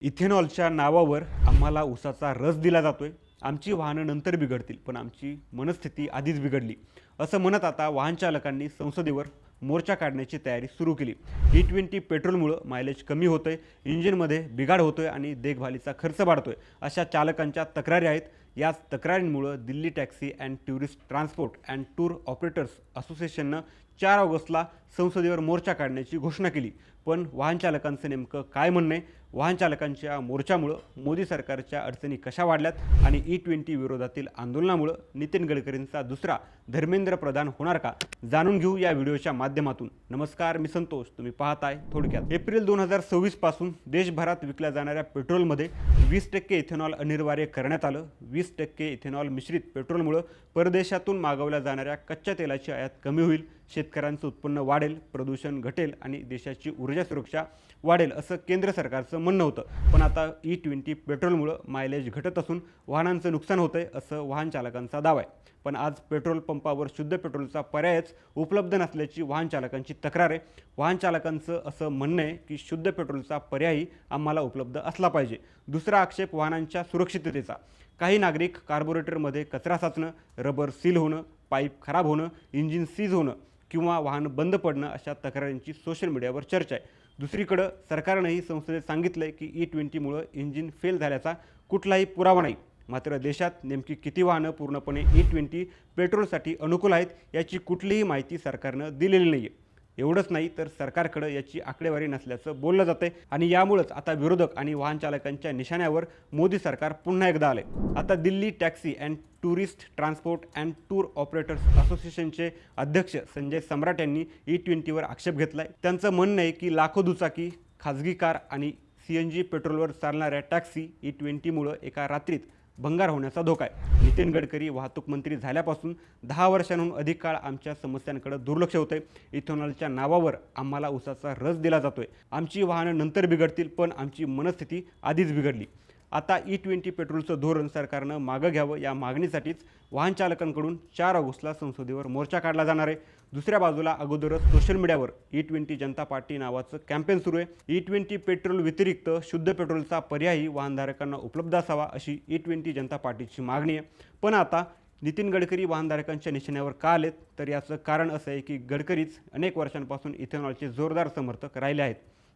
इथेनॉलच्या नावावर आम्हाला उसाचा रस दिला जातोय. आमची वाहनं नंतर बिघडतील, पण आमची मनस्थिती आधीच बिघडली, असं म्हणत आता वाहन चालकांनी संसदेवर मोर्चा काढण्याची तयारी सुरू केली. E20 पेट्रोलमुळे मायलेज कमी होतोय, इंजिनमध्ये बिघाड होतोय आणि देखभालीचा खर्च वाढतोय, अशा चालकांच्या तक्रारी आहेत. याच तक्रारींमुळे Delhi taxi and tourist transport and tour operators असोसिएशननं 4 ऑगस्टला संसदेवर मोर्चा काढण्याची घोषणा केली. पण वाहन चालकांचं नेमकं काय म्हणणं आहे? वाहन चालकांच्या मोर्चामुळं मोदी सरकारच्या अडचणी कशा वाढल्यात आणि E20 विरोधातील आंदोलनामुळं नितीन गडकरींचा दुसरा धर्मेंद्र प्रधान होणार का, जाणून घेऊ या व्हिडिओच्या माध्यमातून. नमस्कार, मी संतोष, तुम्ही पाहताय थोडक्यात. एप्रिल 2026 पासून देशभरात विकल्या जाणाऱ्या पेट्रोलमध्ये 20% इथेनॉल अनिवार्य करण्यात आलं. 20% इथेनॉल मिश्रित पेट्रोलमुळं परदेशातून मागवल्या जाणाऱ्या कच्च्या तेलाची आयात कमी होईल, शेतकऱ्यांचं उत्पन्न वाढेल, प्रदूषण घटेल आणि देशाची ऊर्जा सुरक्षा वाढेल, असं केंद्र सरकारचं म्हणणं होतं. पण आता E20 पेट्रोलमुळं मायलेज घटत असून वाहनांचं नुकसान होतंय, असं वाहन चालकांचा दावा आहे. पण आज पेट्रोल पंपावर शुद्ध पेट्रोलचा पर्यायच उपलब्ध नसल्याची वाहन चालकांची तक्रार आहे. वाहन चालकांचं असं म्हणणं आहे की शुद्ध पेट्रोलचा पर्यायही आम्हाला उपलब्ध असला पाहिजे. दुसरा आक्षेप वाहनांच्या सुरक्षिततेचा. काही नागरिक कार्बोरेटरमध्ये कचरा साचणं, रबर सील होणं, पाईप खराब होणं, इंजिन सीज होणं किंवा वाहन बंद पडणं, अशा तक्रारींची सोशल मीडियावर चर्चा आहे. दुसरीकडं सरकारनंही संसदेत सांगितलं आहे की E20मुळं इंजिन फेल झाल्याचा कुठलाही पुरावा नाही. मात्र देशात नेमकी किती वाहनं पूर्णपणे E20 पेट्रोलसाठी अनुकूल आहेत, याची कुठलीही माहिती सरकारनं दिलेली नाही आहे. एवढंच नाही तर सरकारकडं याची आकडेवारी नसल्याचं बोललं जातंय आणि यामुळेच आता विरोधक आणि वाहन चालकांच्या निशाण्यावर मोदी सरकार पुन्हा एकदा आले. आता Delhi taxi and tourist transport and tour operators असोसिएशनचे अध्यक्ष संजय सम्राट यांनी E20वर आक्षेप घेतलाय. त्यांचं म्हणणं आहे की लाखो दुचाकी, खाजगी कार आणि CNG पेट्रोलवर चालणाऱ्या टॅक्सी E20मुळं एका रात्रीत भंगार होण्याचा धोका आहे. नितीन गडकरी वाहतूक मंत्री झाल्यापासून 10 वर्षांहून अधिक काळ आमच्या समस्यांकडे दुर्लक्ष होतंय. इथेनॉलच्या नावावर आम्हाला उसाचा रस दिला जातोय. आमची वाहनं नंतर बिघडतील, पण आमची मनस्थिती आधीच बिघडली. आता E20 पेट्रोलचं धोरण सरकारनं मागं घ्यावं, या मागणीसाठीच वाहन चालकांकडून 4 ऑगस्टला संसदेवर मोर्चा काढला जाणार आहे. दुसऱ्या बाजूला अगोदरच सोशल मीडियावर E20 जनता पार्टी नावाचं कॅम्पेन सुरू आहे. E20 पेट्रोल व्यतिरिक्त शुद्ध पेट्रोलचा पर्यायही वाहनधारकांना उपलब्ध असावा, अशी E20 जनता पार्टीची मागणी आहे. पण आता नितीन गडकरी वाहनधारकांच्या निशाण्यावर का आलेत, तर याचं कारण असं आहे की गडकरीच अनेक वर्षांपासून इथेनॉलचे जोरदार समर्थक राहिले आहेत.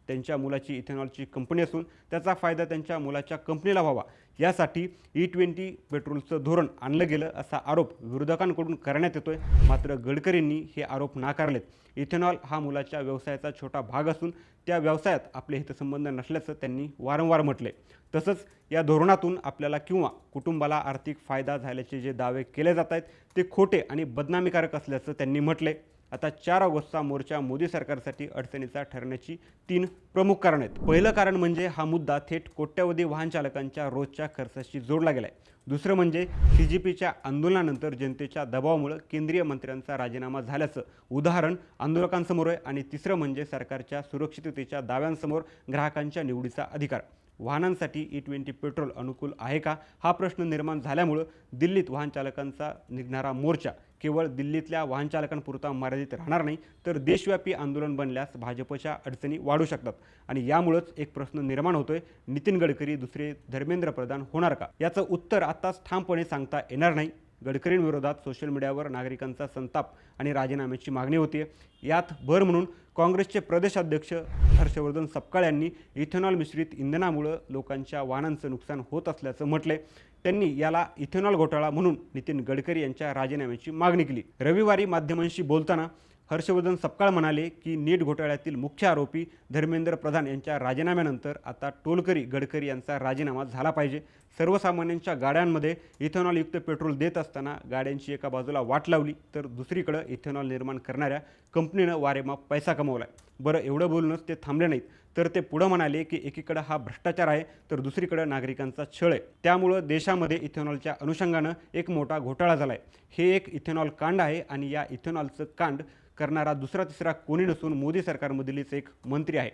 त्यांच्या मुलाची इथेनॉलची कंपनी असून त्याचा फायदा त्यांच्या मुलाच्या कंपनीला व्हावा, यासाठी E20 पेट्रोलचं धोरण आणलं गेलं, असा आरोप विरोधकांकडून करण्यात येतोय. मात्र गडकरींनी हे आरोप नाकारलेत. इथेनॉल हा मुलाच्या व्यवसायाचा छोटा भाग असून त्या व्यवसायात आपले हितसंबंध नसल्याचं त्यांनी वारंवार म्हटले. तसंच या धोरणातून आपल्याला किंवा कुटुंबाला आर्थिक फायदा झाल्याचे जे दावे केले जात आहेत ते खोटे आणि बदनामीकारक असल्याचं त्यांनी म्हटले. आता 4 ऑगस्टचा मोर्चा मोदी सरकारसाठी अडचणीचा ठरण्याची 3 प्रमुख कारण आहेत. पहिलं कारण म्हणजे हा मुद्दा थेट कोट्यवधी वाहन चालकांच्या रोजच्या खर्चाशी जोडला गेला आहे. दुसरं म्हणजे CGPच्या आंदोलनानंतर जनतेच्या दबावामुळे केंद्रीय मंत्र्यांचा राजीनामा झाल्याचं उदाहरण आंदोलकांसमोर आहे. आणि तिसरं म्हणजे सरकारच्या सुरक्षिततेच्या दाव्यांसमोर ग्राहकांच्या निवडीचा अधिकार. वाहनांसाठी E20 पेट्रोल अनुकूल आहे का, हा प्रश्न निर्माण झाल्यामुळं दिल्लीत वाहन चालकांचा निघणारा मोर्चा केवळ दिल्लीतल्या वाहन चालकांपुरता मर्यादित राहणार नाही, तर देशव्यापी आंदोलन बनल्यास भाजपच्या अडचणी वाढू शकतात. आणि यामुळेच एक प्रश्न निर्माण होतोय, नितीन गडकरी दुसरे धर्मेंद्र प्रधान होणार का? याचं उत्तर आताच ठामपणे सांगता येणार नाही. गडकरींविरोधात सोशल मीडियावर नागरिकांचा संताप आणि राजीनाम्याची मागणी होती. यात भर म्हणून काँग्रेसचे प्रदेशाध्यक्ष हर्षवर्धन सपकाळ यांनी इथेनॉल मिश्रित इंधनामुळे लोकांच्या वाहनांचं नुकसान होत असल्याचं म्हटले. त्यांनी याला इथेनॉल घोटाळा म्हणून नितीन गडकरी यांच्या राजीनाम्याची मागणी केली. रविवारी माध्यमांशी बोलताना हर्षवर्धन सपकाळ म्हणाले की नीट घोटाळ्यातील मुख्य आरोपी धर्मेंद्र प्रधान यांच्या राजीनाम्यानंतर आता टोलकरी गडकरी यांचा राजीनामा झाला पाहिजे. सर्वसामान्यांच्या गाड्यांमध्ये इथेनॉलयुक्त पेट्रोल देत असताना गाड्यांची एका बाजूला वाट लावली, तर दुसरीकडं इथेनॉल निर्माण करणाऱ्या कंपनीनं वारेमाप पैसा कमवला. बरं, एवढं बोलूनच ते थांबले नाहीत, तर ते पुढं म्हणाले की एकीकडं हा भ्रष्टाचार आहे, तर दुसरीकडं नागरिकांचा छळ आहे. त्यामुळं देशामध्ये इथेनॉलच्या अनुषंगानं एक मोठा घोटाळा झाला आहे. हे एक इथेनॉल कांड आहे आणि या इथेनॉलचं कांड करणारा दुसरा तिसरा कोणी नसून मोदी सरकारमधीलच एक मंत्री आहे.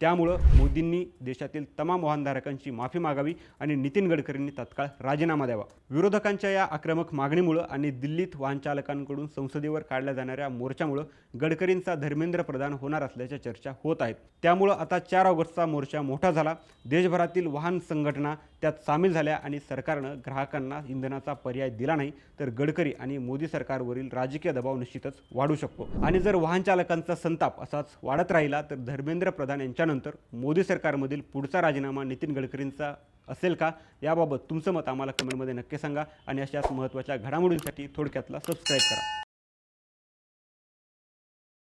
त्यामुळं मोदींनी देशातील तमाम वाहनधारकांची माफी मागावी आणि नितीन गडकरींनी तात्काळ राजीनामा द्यावा। विरोधकांच्या या आक्रमक मागणीमुळं आणि दिल्लीत वाहन चालकांकडून संसदेवर काढल्या जाणाऱ्या मोर्चामुळं गडकरींचा धर्मेंद्र प्रधान होणार असल्याच्या चर्चा होत आहेत। त्यामुळं आता 4 ऑगस्टचा मोर्चा मोठा झाला। देशभरातील वाहन संघटना त्यात सामील झाल्या आणि सरकारनं ग्राहकांना इंधनाचा पर्याय दिला नाही तर गडकरी आणि मोदी सरकारवरील राजकीय दबाव निश्चितच वाढू शकतो। आणि जर वाहन चालकांचा संताप असाच वाढत राहिला तर धर्मेंद्र प्रधान यांच्यानंतर मोदी सरकारमधील पुढचा राजीनामा नितीन गडकरींचा असेल का, याबाबत तुमचं मत आम्हाला कमेंटमध्ये नक्की सांगा आणि अशाच महत्त्वाच्या घडामोडींसाठी थोडक्यातला सबस्क्राईब करा।